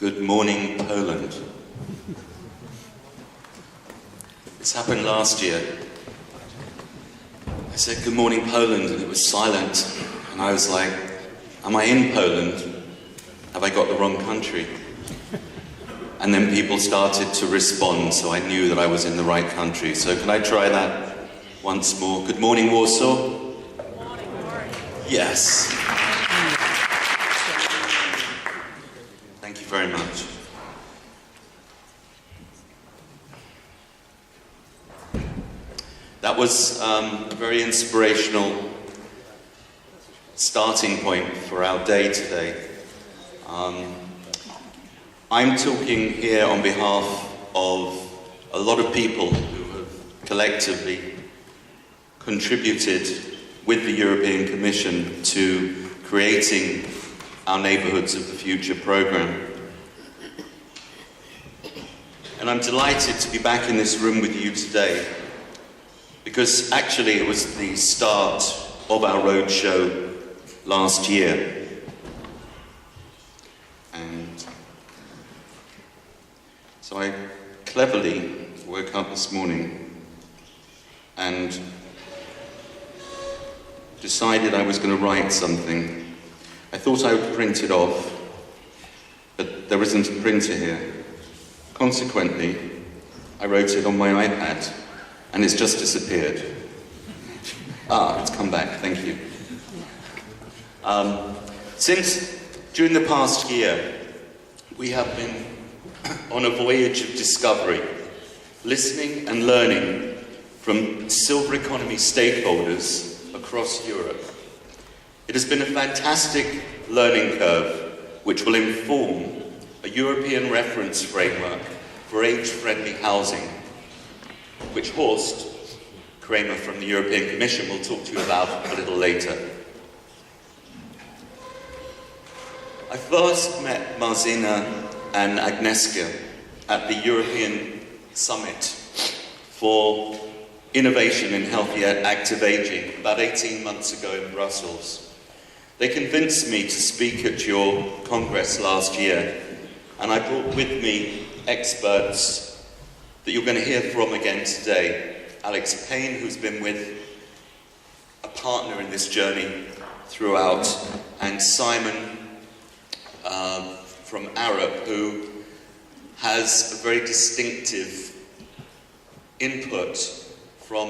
Good morning, Poland. This happened last year. I said, good morning, Poland, and it was silent. And I was like, am I in Poland? Have I got the wrong country? And then people started to respond, so I knew that I was in the right country. So can I try that once more? Good morning, Warsaw. Good morning. Yes. Thank you very much. That was a very inspirational starting point for our day today. I'm talking here on behalf of a lot of people who have collectively contributed with the European Commission to creating our Neighbourhoods of the Future programme. And I'm delighted to be back in this room with you today, because actually it was the start of our roadshow last year. And so I cleverly woke up this morning and decided I was going to write something. I thought I would print it off, but there isn't a printer here. Consequently, I wrote it on my iPad, and it's just disappeared. It's come back, thank you. Since during the past year, we have been on a voyage of discovery, listening and learning from silver economy stakeholders across Europe. It has been a fantastic learning curve which will inform a European reference framework for age-friendly housing, which Horst Kramer from the European Commission will talk to you about a little later. I first met Marcina and Agnieszka at the European Summit for Innovation in Healthy Active Aging about 18 months ago in Brussels. They convinced me to speak at your Congress last year, and I brought with me experts that you're going to hear from again today. Alex Payne, who's been with a partner in this journey throughout, and Simon from Arup, who has a very distinctive input from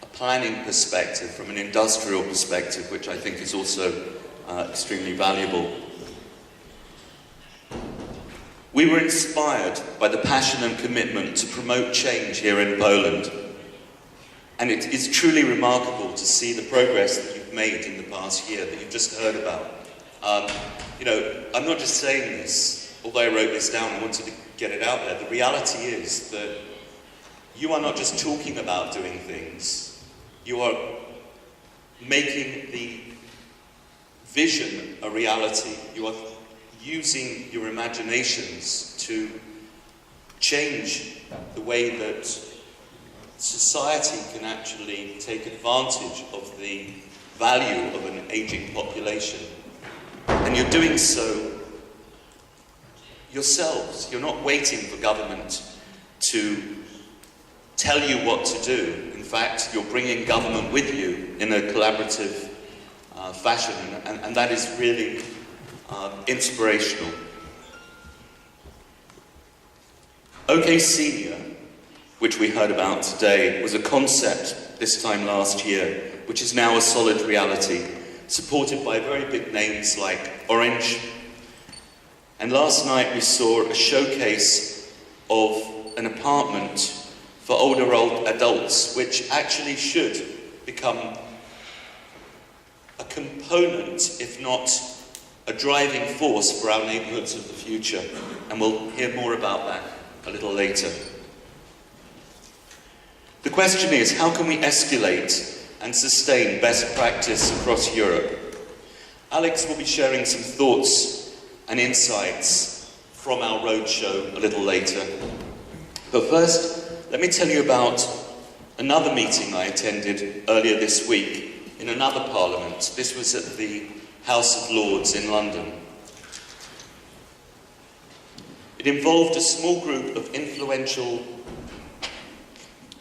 a planning perspective, from an industrial perspective, which I think is also extremely valuable. We were inspired by the passion and commitment to promote change here in Poland. And it is truly remarkable to see the progress that you've made in the past year, that you've just heard about. I'm not just saying this, although I wrote this down, I wanted to get it out there. The reality is that you are not just talking about doing things, you are making the vision a reality. You are using your imaginations to change the way that society can actually take advantage of the value of an aging population. And you're doing so yourselves. You're not waiting for government to tell you what to do. In fact, you're bringing government with you in a collaborative fashion, and that is really inspirational. OK Senior, which we heard about today, was a concept this time last year, which is now a solid reality, supported by very big names like Orange. And last night we saw a showcase of an apartment for older adults, which actually should become a component, if not a driving force, for our neighbourhoods of the future. And we'll hear more about that a little later. The question is, how can we escalate and sustain best practice across Europe? Alex will be sharing some thoughts and insights from our roadshow a little later. But first, let me tell you about another meeting I attended earlier this week in another parliament. This was at the House of Lords in London. It involved a small group of influential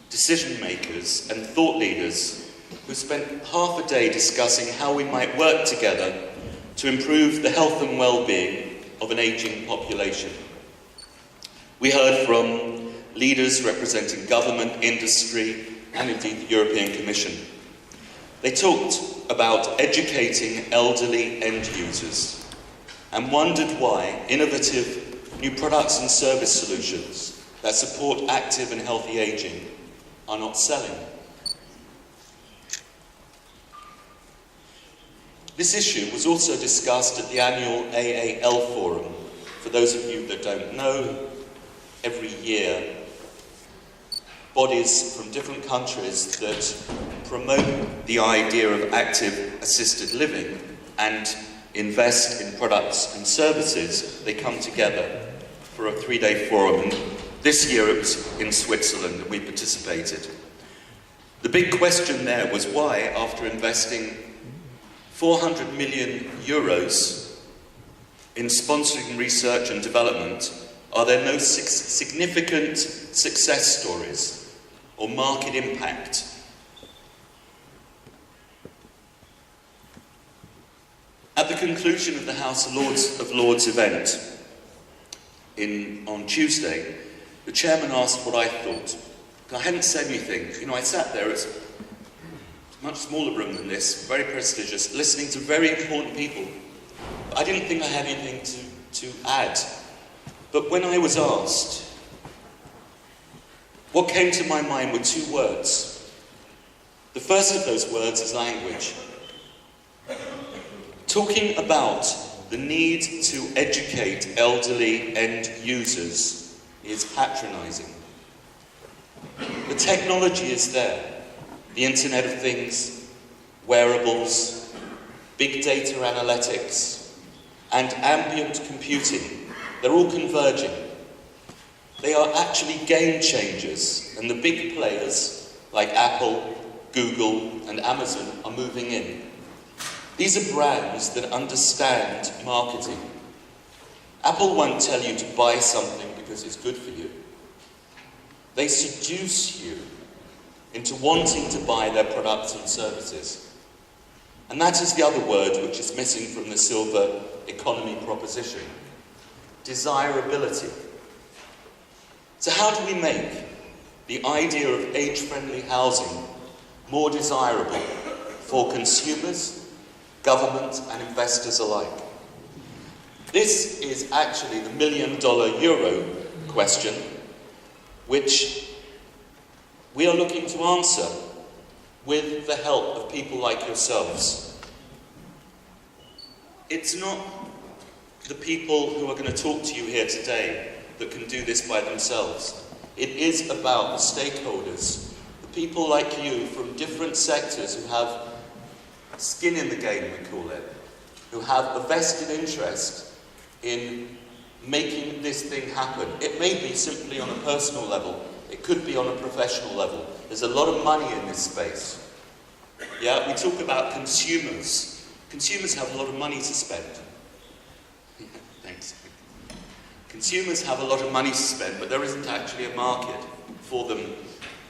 decision makers and thought leaders who spent half a day discussing how we might work together to improve the health and well-being of an ageing population. We heard from leaders representing government, industry, and indeed the European Commission. They talked about educating elderly end users and wondered why innovative new products and service solutions that support active and healthy ageing are not selling. This issue was also discussed at the annual AAL Forum. For those of you that don't know, every year bodies from different countries that promote the idea of active assisted living and invest in products and services, they come together for a 3-day forum. And this year it was in Switzerland and we participated. The big question there was why, after investing 400 million euros in sponsoring research and development, are there no significant success stories or market impact? At the conclusion of the House of Lords event on Tuesday, the chairman asked what I thought. I hadn't said anything. You know, I sat there, it's a much smaller room than this, very prestigious, listening to very important people. I didn't think I had anything to add. But when I was asked, what came to my mind were 2 words. The first of those words is language. Talking about the need to educate elderly end users is patronising. The technology is there. The Internet of Things, wearables, big data analytics, and ambient computing, they're all converging. They are actually game changers, and the big players like Apple, Google, and Amazon are moving in. These are brands that understand marketing. Apple won't tell you to buy something because it's good for you. They seduce you into wanting to buy their products and services. And that is the other word which is missing from the silver economy proposition: desirability. So how do we make the idea of age-friendly housing more desirable for consumers, government, and investors alike? This is actually the million-euro question, which we are looking to answer with the help of people like yourselves. It's not the people who are going to talk to you here today that can do this by themselves. It is about the stakeholders, the people like you from different sectors who have skin in the game, we call it, who have a vested interest in making this thing happen. It may be simply on a personal level. It could be on a professional level. There's a lot of money in this space. Yeah, we talk about consumers. Consumers have a lot of money to spend. Thanks. Consumers have a lot of money to spend, but there isn't actually a market for them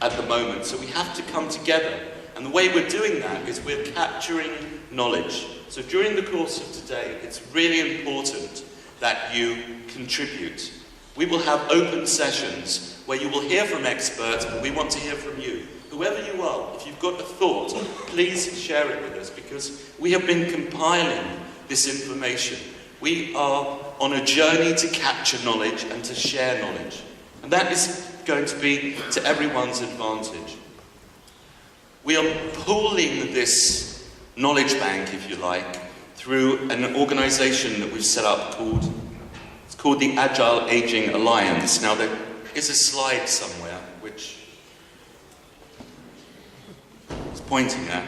at the moment. So we have to come together. And the way we're doing that is we're capturing knowledge. So during the course of today, it's really important that you contribute. We will have open sessions where you will hear from experts, but we want to hear from you. Whoever you are, if you've got a thought, please share it with us, because we have been compiling this information. We are on a journey to capture knowledge and to share knowledge. And that is going to be to everyone's advantage. We are pooling this knowledge bank, if you like, through an organisation that we've set up called the Agile Ageing Alliance. Now, there is a slide somewhere which is pointing at.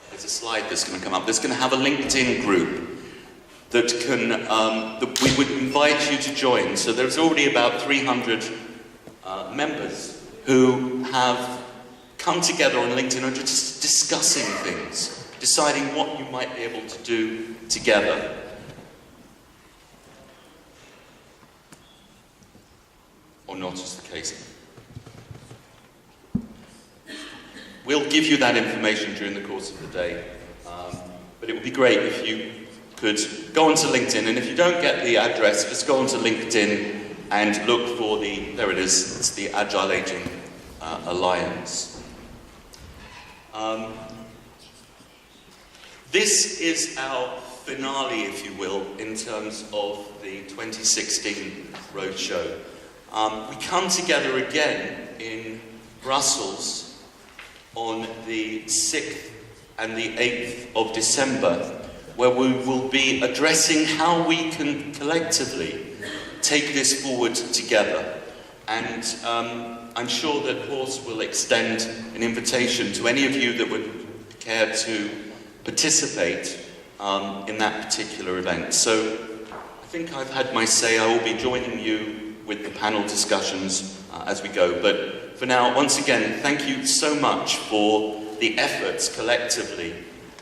There's a slide that's going to come up. There's going to have a LinkedIn group that can that we would invite you to join. So there's already about 300 members who have come together on LinkedIn and are just discussing things. deciding what you might be able to do together. Or not, as the case. We'll give you that information during the course of the day, but it would be great if you could go onto LinkedIn, and if you don't get the address, just go onto LinkedIn and look for there it is, it's the Agile Ageing Alliance. This is our finale, if you will, in terms of the 2016 roadshow. We come together again in Brussels on the 6th and the 8th of December, where we will be addressing how we can collectively take this forward together. And I'm sure that Horst will extend an invitation to any of you that would care to participate in that particular event. So I think I've had my say. I will be joining you with the panel discussions as we go. But for now, once again, thank you so much for the efforts collectively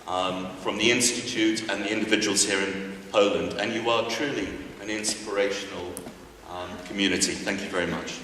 from the Institute and the individuals here in Poland. And you are truly an inspirational community. Thank you very much.